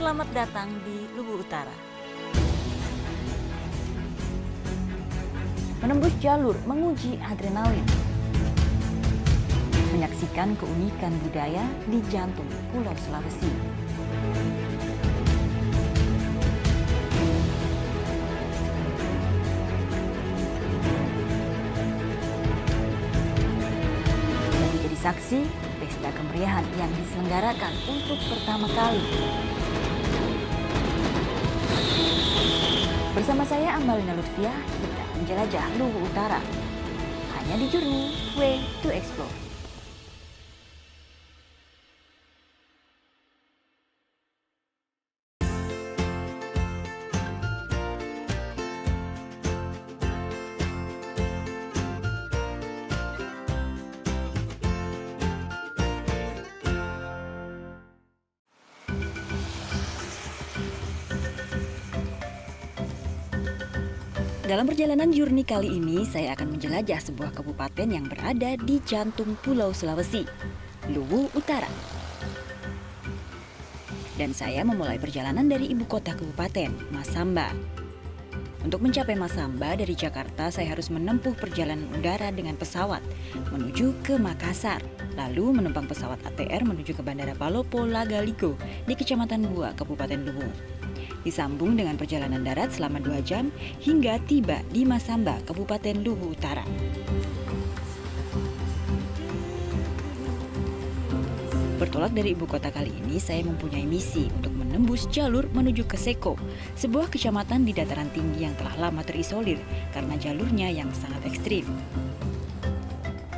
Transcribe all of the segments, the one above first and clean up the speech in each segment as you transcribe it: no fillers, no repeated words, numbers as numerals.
Selamat datang di Luwu Utara. Menembus jalur, menguji adrenalin. Menyaksikan keunikan budaya di jantung Pulau Sulawesi. Menjadi saksi pesta kemeriahan yang diselenggarakan untuk pertama kali. Bersama saya Amalina Lutfiah, kita menjelajah Luwu Utara. Hanya di Journey Way to Explore. Dalam perjalanan Journey kali ini, saya akan menjelajah sebuah kabupaten yang berada di jantung Pulau Sulawesi, Luwu Utara. Dan saya memulai perjalanan dari ibu kota kabupaten, Masamba. Untuk mencapai Masamba dari Jakarta, saya harus menempuh perjalanan udara dengan pesawat menuju ke Makassar, lalu menumpang pesawat ATR menuju ke Bandara Palopo Lagaligo di Kecamatan Bua, Kabupaten Luwu. Disambung dengan perjalanan darat selama 2 jam hingga tiba di Masamba, Kabupaten Luwu Utara. Bertolak dari ibu kota kali ini, saya mempunyai misi untuk menembus jalur menuju ke Seko, sebuah kecamatan di dataran tinggi yang telah lama terisolir karena jalurnya yang sangat ekstrim.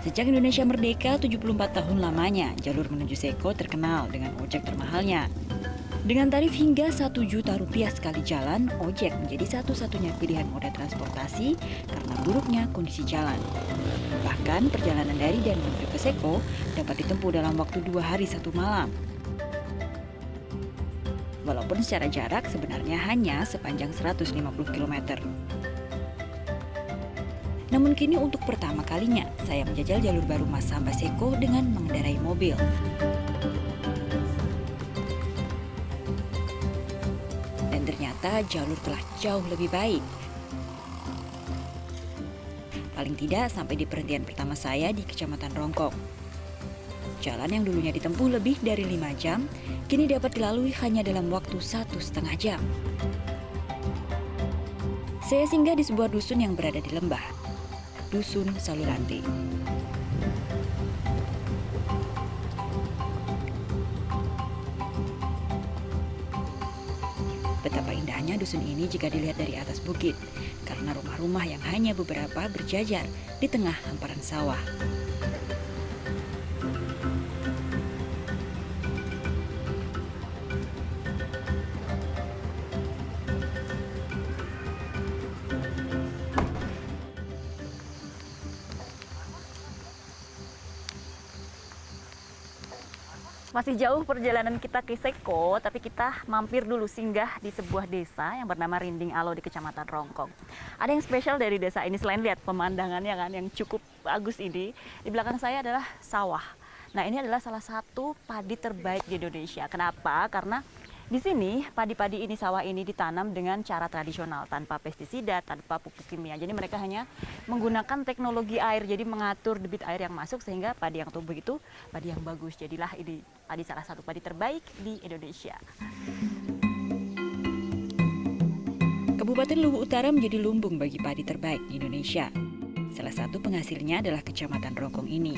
Sejak Indonesia merdeka 74 tahun lamanya, jalur menuju Seko terkenal dengan ojek termahalnya. Dengan tarif hingga Rp1.000.000 sekali jalan, ojek menjadi satu-satunya pilihan moda transportasi karena buruknya kondisi jalan. Bahkan perjalanan dari dan menuju ke Seko dapat ditempuh dalam waktu 2 hari 1 malam. Walaupun secara jarak sebenarnya hanya sepanjang 150 km. Namun kini untuk pertama kalinya, saya menjajal jalur baru Masamba Seko dengan mengendarai mobil. Ternyata jalur telah jauh lebih baik. Paling tidak sampai di perhentian pertama saya di Kecamatan Rongkong. Jalan yang dulunya ditempuh lebih dari 5 jam, kini dapat dilalui hanya dalam waktu 1,5 jam. Saya singgah di sebuah dusun yang berada di lembah, Dusun Salulante. Betapa indahnya dusun ini jika dilihat dari atas bukit, karena rumah-rumah yang hanya beberapa berjajar di tengah hamparan sawah. Masih jauh perjalanan kita ke Seko, tapi kita mampir dulu singgah di sebuah desa yang bernama Rinding Alo di Kecamatan Rongkong. Ada yang spesial dari desa ini selain lihat pemandangannya kan yang cukup bagus ini. Di belakang saya adalah sawah. Nah, ini adalah salah satu padi terbaik di Indonesia. Kenapa? Karena di sini padi-padi ini, sawah ini ditanam dengan cara tradisional, tanpa pestisida, tanpa pupuk kimia. Jadi mereka hanya menggunakan teknologi air, jadi mengatur debit air yang masuk sehingga padi yang tumbuh itu padi yang bagus. Jadilah ini padi salah satu padi terbaik di Indonesia. Kabupaten Luwu Utara menjadi lumbung bagi padi terbaik di Indonesia. Salah satu penghasilnya adalah Kecamatan Rongkong ini.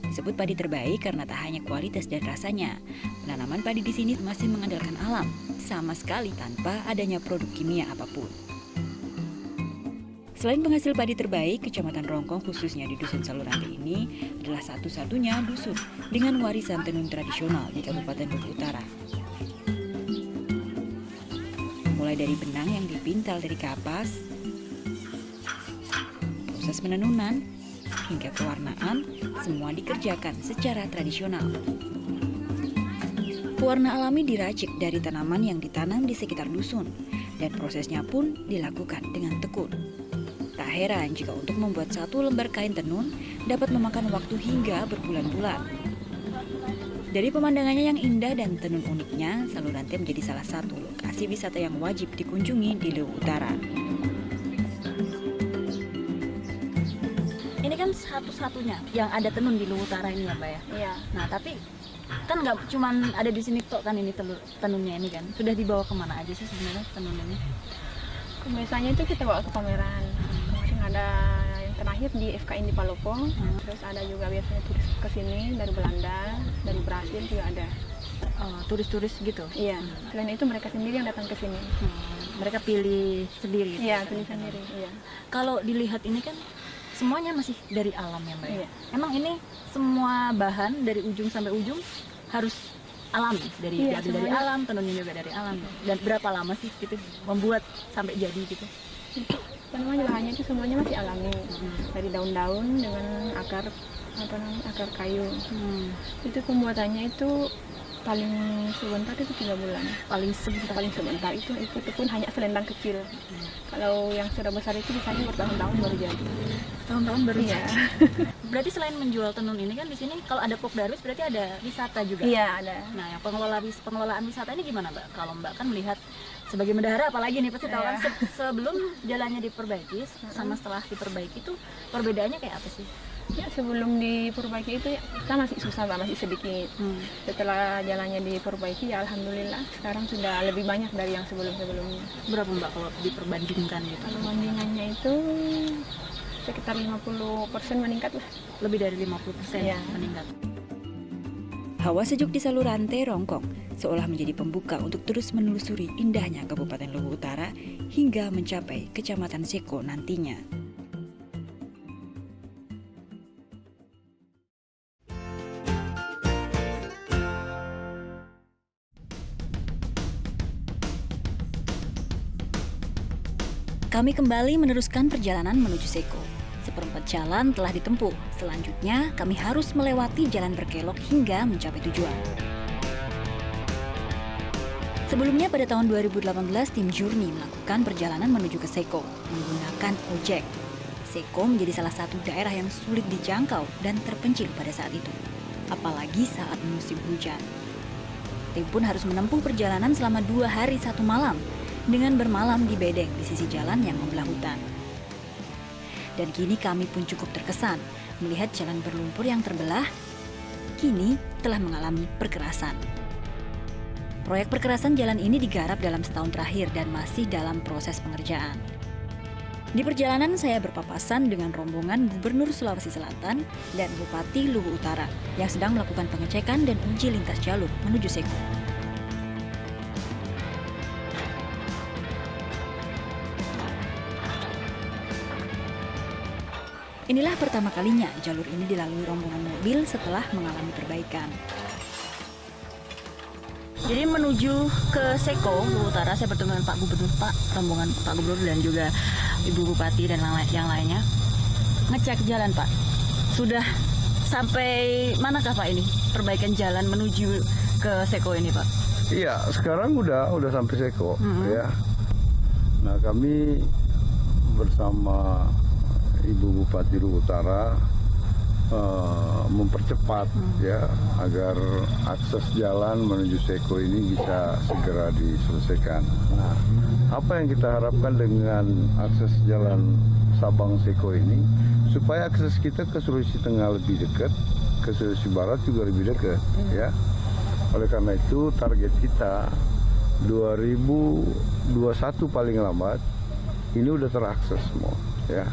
Disebut padi terbaik karena tak hanya kualitas dan rasanya, penanaman padi di sini masih mengandalkan alam, sama sekali tanpa adanya produk kimia apapun. Selain penghasil padi terbaik, Kecamatan Rongkong khususnya di Dusun Salulante ini adalah satu-satunya dusun dengan warisan tenun tradisional di Kabupaten Luwu Utara. Mulai dari benang yang dipintal dari kapas, proses penenunan, hingga pewarnaan, semua dikerjakan secara tradisional. Pewarna alami diracik dari tanaman yang ditanam di sekitar dusun, dan prosesnya pun dilakukan dengan tekun. Tak heran jika untuk membuat satu lembar kain tenun dapat memakan waktu hingga berbulan-bulan. Dari pemandangannya yang indah dan tenun uniknya, Salurante menjadi salah satu lokasi wisata yang wajib dikunjungi di Luwu Utara. Ini kan satu-satunya yang ada tenun di Luwu Utara ini ya Mbak ya? Iya. Nah tapi kan nggak cuman ada di sini tok kan ini tenunnya ini kan? Sudah dibawa kemana aja sih sebenarnya tenun ini? Biasanya itu kita bawa ke pameran. Kemarin ada yang terakhir di FKI di Palopo. Terus ada juga biasanya turis ke sini dari Belanda, dari Brasil juga ada. Turis-turis gitu? Iya. Selain itu mereka sendiri yang datang ke sini. Mereka pilih sendiri? Iya, pilih sendiri. Iya. Kalau dilihat ini kan semuanya masih dari alam ya Mbak? Iya. Emang ini semua bahan dari ujung sampai ujung harus alami? Iya, Diambil dari alam, tenunnya juga dari alam. Dan berapa lama sih gitu membuat sampai jadi gitu? Namanya bahannya itu semuanya masih alami. Dari daun-daun dengan akar akar kayu. Itu pembuatannya itu paling sebentar itu 3 bulan. Paling sebentar itu pun hanya selendang kecil. Kalau yang sudah besar itu biasanya bertahun-tahun baru jadi. Tahun-tahun baru Iya. Berarti selain menjual tenun ini kan di sini kalau ada Pok Darwis berarti ada wisata juga. Iya, ada. Nah, yang pengelolaan wisata ini gimana Mbak? Kalau Mbak kan melihat sebagai bendahara apalagi nih pasti tahu kan sebelum jalannya diperbaiki sama setelah diperbaiki itu perbedaannya kayak apa sih? Ya, sebelum diperbaiki itu ya, kita masih susah Mbak, masih sedikit. Setelah jalannya diperbaiki ya alhamdulillah sekarang sudah lebih banyak dari yang sebelum-sebelumnya. Berapa Mbak kalau diperbandingkan gitu? Perbandingannya itu sekitar 50% meningkat lah. Lebih dari 50% Iya. meningkat. Hawa sejuk di Salurante Rongkong seolah menjadi pembuka untuk terus menelusuri indahnya Kabupaten Luwu Utara hingga mencapai Kecamatan Seko nantinya. Kami kembali meneruskan perjalanan menuju Seko. Seperempat jalan telah ditempuh. Selanjutnya, kami harus melewati jalan berkelok hingga mencapai tujuan. Sebelumnya pada tahun 2018, tim Journey melakukan perjalanan menuju ke Seko menggunakan ojek. Seko menjadi salah satu daerah yang sulit dijangkau dan terpencil pada saat itu, apalagi saat musim hujan. Tim pun harus menempuh perjalanan selama 2 hari 1 malam dengan bermalam di bedeng di sisi jalan yang membelah hutan. Dan kini kami pun cukup terkesan melihat jalan berlumpur yang terbelah kini telah mengalami perkerasan. Proyek perkerasan jalan ini digarap dalam setahun terakhir dan masih dalam proses pengerjaan. Di perjalanan saya berpapasan dengan rombongan Gubernur Sulawesi Selatan dan Bupati Luwu Utara yang sedang melakukan pengecekan dan uji lintas jalur menuju Seko. Inilah pertama kalinya jalur ini dilalui rombongan mobil setelah mengalami perbaikan. Jadi menuju ke Seko, Luwu Utara, saya bertemu dengan Pak Gubernur, rombongan Pak Gubernur dan juga Ibu Bupati dan yang lainnya. Ngecek jalan Pak, sudah sampai manakah Pak ini perbaikan jalan menuju ke Seko ini Pak? Iya, sekarang udah sampai Seko ya. Nah, kami bersama Ibu Bupati Luwu Utara mempercepat ya agar akses jalan menuju Seko ini bisa segera diselesaikan. Nah, apa yang kita harapkan dengan akses jalan Sabang Seko ini supaya akses kita ke Sulawesi Tengah lebih dekat, ke Sulawesi Barat juga lebih dekat ya. Oleh karena itu target kita 2021 paling lambat ini udah terakses semua ya.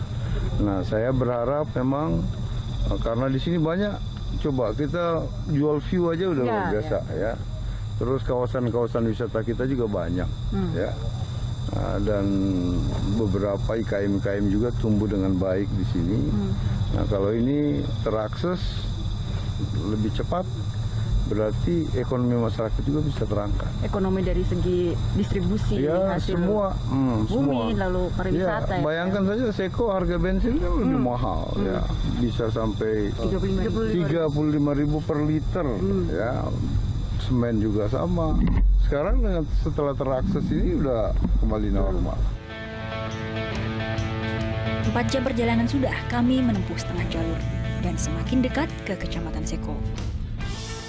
Nah, saya berharap memang karena di sini banyak, coba kita jual view aja udah luar biasa ya. Terus kawasan-kawasan wisata kita juga banyak ya. Dan beberapa IKM-IKM juga tumbuh dengan baik di sini. Nah, kalau ini terakses lebih cepat, berarti ekonomi masyarakat juga bisa terangkat. Ekonomi dari segi distribusi ya, hasil semua, bumi, semua. lalu pariwisata. Ya, bayangkan saja Seko harga bensin kan lebih mahal ya, bisa sampai 35.000 per liter ya. Semen juga sama. Sekarang setelah terakses ini udah kembali normal. 4 jam perjalanan sudah kami menempuh setengah jalur dan semakin dekat ke Kecamatan Seko.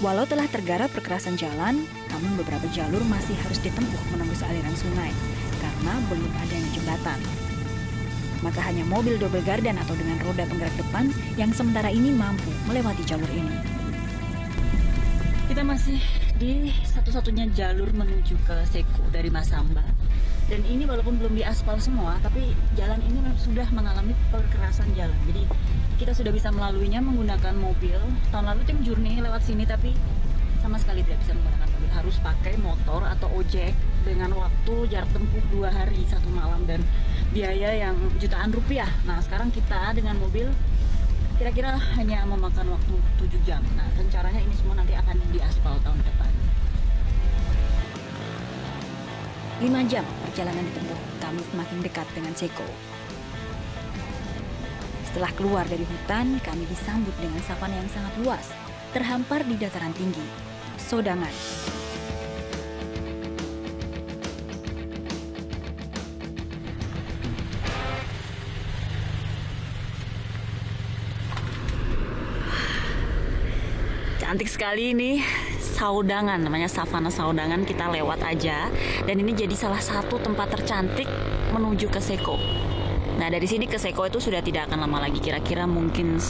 Walau telah tergarap perkerasan jalan, namun beberapa jalur masih harus ditempuh menembus aliran sungai karena belum adanya jembatan. Maka hanya mobil double gardan atau dengan roda penggerak depan yang sementara ini mampu melewati jalur ini. Kita masih di satu-satunya jalur menuju ke Seko dari Masamba. Dan ini walaupun belum diaspal semua, tapi jalan ini sudah mengalami perkerasan jalan. Jadi kita sudah bisa melaluinya menggunakan mobil. Tahun lalu tim Journey lewat sini, tapi sama sekali tidak bisa menggunakan mobil. Harus pakai motor atau ojek dengan waktu jarak tempuh 2 hari 1 malam dan biaya yang jutaan rupiah. Nah sekarang kita dengan mobil kira-kira hanya memakan waktu 7 jam. Nah rencananya ini semua nanti akan diaspal tahun depan. 5 jam perjalanan ditempuh, kami semakin dekat dengan Seko. Setelah keluar dari hutan, kami disambut dengan savana yang sangat luas, terhampar di dataran tinggi, Sodangan. Cantik sekali ini. Saudangan, namanya savana Saudangan, kita lewat aja dan ini jadi salah satu tempat tercantik menuju ke Seko. Nah dari sini ke Seko itu sudah tidak akan lama lagi, kira-kira mungkin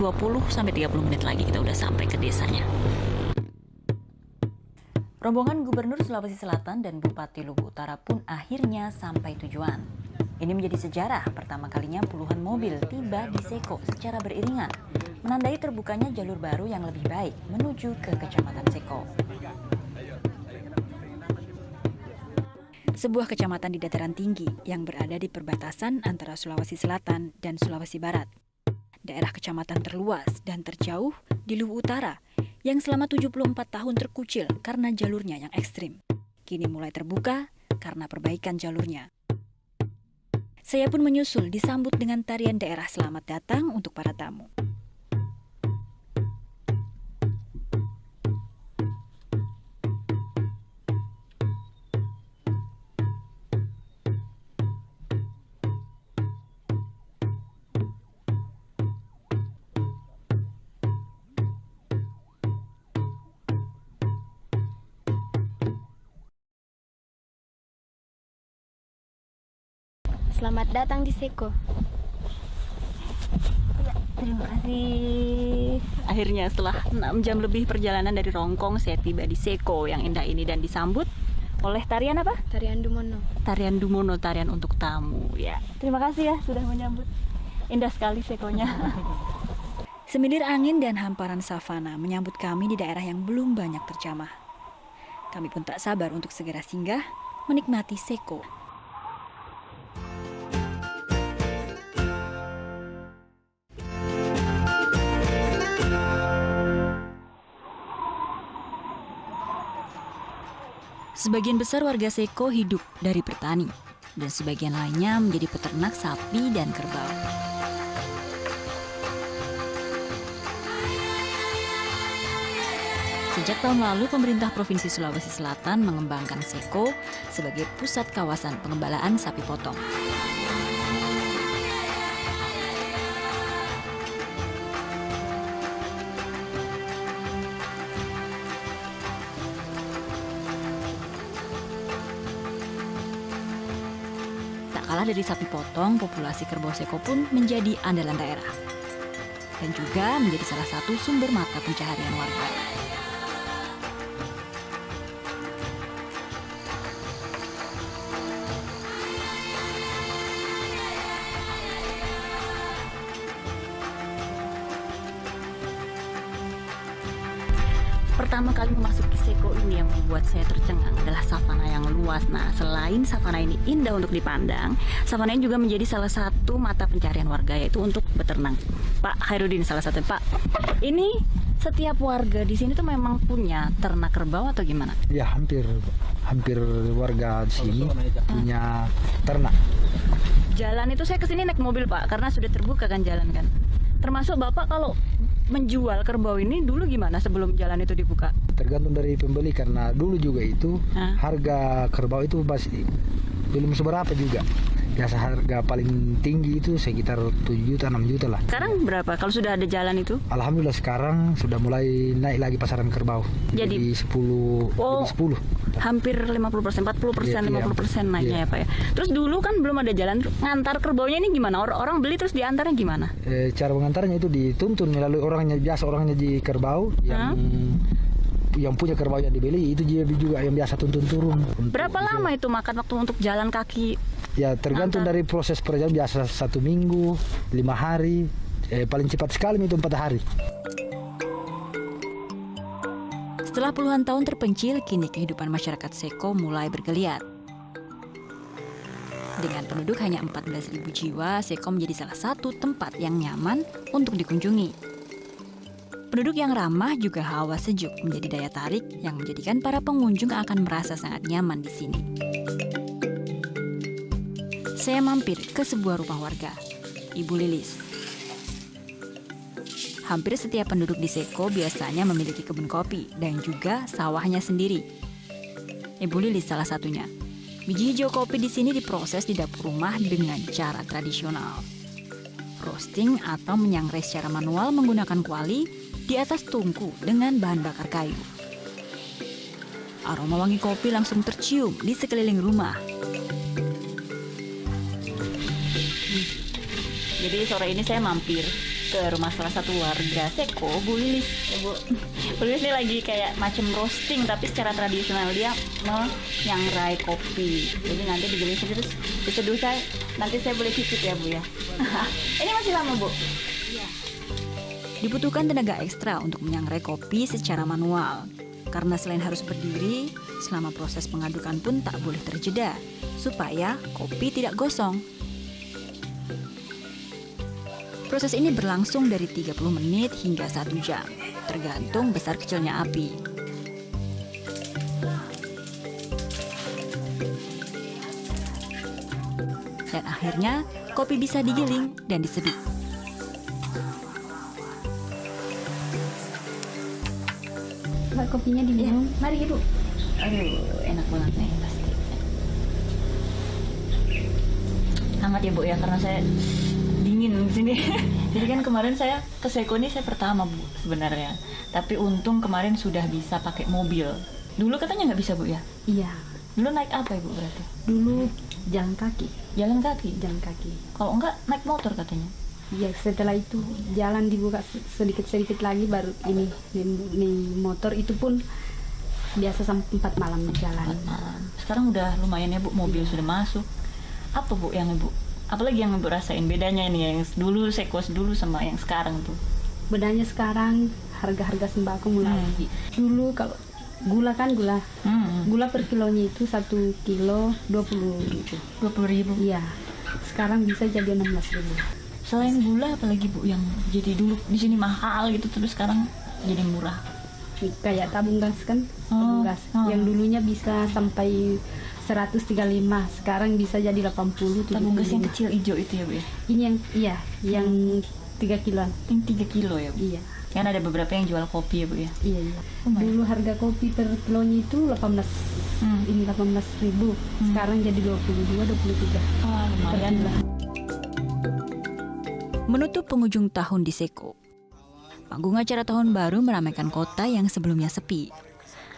20-30 menit lagi kita udah sampai ke desanya. Rombongan Gubernur Sulawesi Selatan dan Bupati Lubu Utara pun akhirnya sampai tujuan. Ini menjadi sejarah pertama kalinya puluhan mobil tiba di Seko secara beriringan, menandai terbukanya jalur baru yang lebih baik menuju ke Kecamatan Seko. Sebuah kecamatan di dataran tinggi yang berada di perbatasan antara Sulawesi Selatan dan Sulawesi Barat. Daerah kecamatan terluas dan terjauh di Lubu Utara yang selama 74 tahun terkucil karena jalurnya yang ekstrim. Kini mulai terbuka karena perbaikan jalurnya. Saya pun menyusul disambut dengan tarian daerah selamat datang untuk para tamu. Selamat datang di Seko. Terima kasih. Akhirnya setelah 6 jam lebih perjalanan dari Rongkong, saya tiba di Seko yang indah ini dan disambut oleh tarian apa? Tarian Dumono. Tarian Dumono, tarian untuk tamu. Ya, terima kasih ya sudah menyambut. Indah sekali Sekonya. Semilir angin dan hamparan savana menyambut kami di daerah yang belum banyak terjamah. Kami pun tak sabar untuk segera singgah menikmati Seko. Sebagian besar warga Seko hidup dari bertani, dan sebagian lainnya menjadi peternak sapi dan kerbau. Sejak tahun lalu, pemerintah Provinsi Sulawesi Selatan mengembangkan Seko sebagai pusat kawasan pengembalaan sapi potong. Kalah dari sapi potong, populasi kerbau Seko pun menjadi andalan daerah dan juga menjadi salah satu sumber mata pencaharian warga. Pertama kali memasuki Seko ini yang membuat saya tercengang adalah savana yang luas. Nah, selain savana ini indah untuk dipandang, savana ini juga menjadi salah satu mata pencarian warga, yaitu untuk beternak. Pak Hairudin salah satu. Pak, ini setiap warga di sini tuh memang punya ternak kerbau atau gimana? Ya, hampir warga di sini punya ternak. Jalan itu saya kesini naik mobil Pak, karena sudah terbuka kan jalan kan. Termasuk Bapak kalau menjual kerbau ini dulu gimana sebelum jalan itu dibuka? Tergantung dari pembeli, karena dulu juga itu harga kerbau itu masih belum seberapa juga. Biasa harga paling tinggi itu sekitar 7 juta, 6 juta lah. Sekarang berapa kalau sudah ada jalan itu? Alhamdulillah sekarang sudah mulai naik lagi pasaran kerbau. Jadi 10, oh, jadi 10. hampir 50%, 40%, Iya, 50% naiknya iya. ya Pak ya. Terus dulu kan belum ada jalan, ngantar kerbaunya ini gimana? Orang beli terus diantarnya gimana? Cara mengantarnya itu dituntun melalui orangnya di kerbau yang punya kerbau yang dibeli, itu dia juga yang biasa tuntun turun. Berapa lama itu makan waktu untuk jalan kaki? Ya tergantung dari proses perjalanan, biasa 1 minggu, 5 hari, paling cepat sekali itu 4 hari. Setelah puluhan tahun terpencil, kini kehidupan masyarakat Seko mulai bergeliat. Dengan penduduk hanya 14.000 jiwa, Seko menjadi salah satu tempat yang nyaman untuk dikunjungi. Penduduk yang ramah juga hawa sejuk menjadi daya tarik yang menjadikan para pengunjung akan merasa sangat nyaman di sini. Saya mampir ke sebuah rumah warga, Ibu Lilis. Hampir setiap penduduk di Seko biasanya memiliki kebun kopi dan juga sawahnya sendiri. Ibu Lilis salah satunya. Biji hijau kopi di sini diproses di dapur rumah dengan cara tradisional. Roasting atau menyangrai secara manual menggunakan kuali di atas tungku dengan bahan bakar kayu. Aroma wangi kopi langsung tercium di sekeliling rumah. Jadi sore ini saya mampir ke rumah salah satu warga Seko, Bu Lilis. Ya, Bu. Bu Lilis ini lagi kayak macam roasting tapi secara tradisional, dia menyangrai kopi. Jadi nanti digiling terus diseduh saya. Nanti saya boleh cicip ya Bu ya. Ini masih lama Bu? Iya. Dibutuhkan tenaga ekstra untuk menyangrai kopi secara manual. Karena selain harus berdiri, selama proses pengadukan pun tak boleh terjeda, supaya kopi tidak gosong. Proses ini berlangsung dari 30 menit hingga 1 jam, tergantung besar kecilnya api. Dan akhirnya, kopi bisa digiling dan diseduh. Mbak, kopinya diminum. Mari Ibu. Aduh, enak banget nih pasti. Hangat ya Bu ya, karena saya dingin di sini. Jadi kan kemarin saya ke Seko ini saya pertama Bu sebenarnya. Tapi untung kemarin sudah bisa pakai mobil. Dulu katanya nggak bisa Bu ya? Iya. Dulu naik apa Ibu berarti? Dulu jalan kaki. Jalan kaki? Jalan kaki. Kalau enggak naik motor katanya? Iya, setelah itu jalan dibuka sedikit-sedikit lagi baru ini motor itu pun biasa sampai 4 malam jalan. 4 malam. Sekarang udah lumayan ya Bu, mobil sudah masuk. Apa Bu yang Ibu? Apalagi yang Ibu rasain bedanya ini yang dulu Seko dulu sama yang sekarang tuh? Bedanya sekarang harga-harga sembako mulai. Dulu kalau gula kan gula per kilonya itu 1 kilo 20.000. 20.000. Iya. Sekarang bisa jadi 16.000. Selain gula apalagi Bu yang jadi dulu di sini mahal gitu terus sekarang jadi murah? Kayak tabung gas kan, tabung gas yang dulunya bisa sampai 135, sekarang bisa jadi 80. Tabung gas yang kecil hijau itu ya Bu ya? Ini yang 3 kiloan. Yang 3 kilo ya Bu? Iya. Kan ada beberapa yang jual kopi ya Bu ya? Iya. Dulu harga kopi per kilonya itu 18. Ini 18.000. Sekarang jadi 22, 23. Oh, lumayan lah. Menutup penghujung tahun di Seko, panggung acara tahun baru meramaikan kota yang sebelumnya sepi.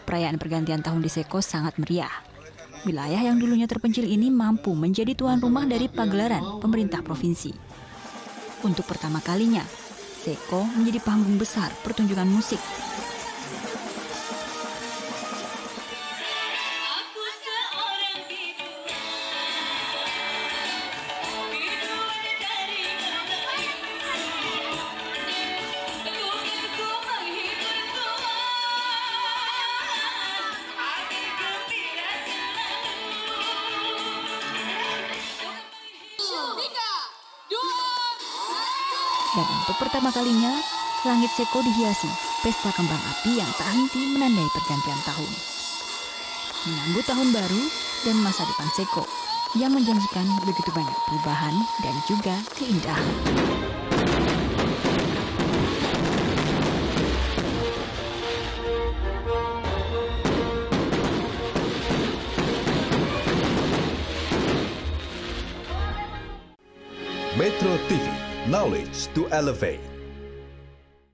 Perayaan pergantian tahun di Seko sangat meriah. Wilayah yang dulunya terpencil ini mampu menjadi tuan rumah dari pagelaran pemerintah provinsi. Untuk pertama kalinya, Seko menjadi panggung besar pertunjukan musik. Dan untuk pertama kalinya, langit Seko dihiasi pesta kembang api yang tak henti menandai pergantian tahun. Menyambut tahun baru dan masa depan Seko yang menjanjikan begitu banyak perubahan dan juga keindahan. Metro TV, knowledge to elevate.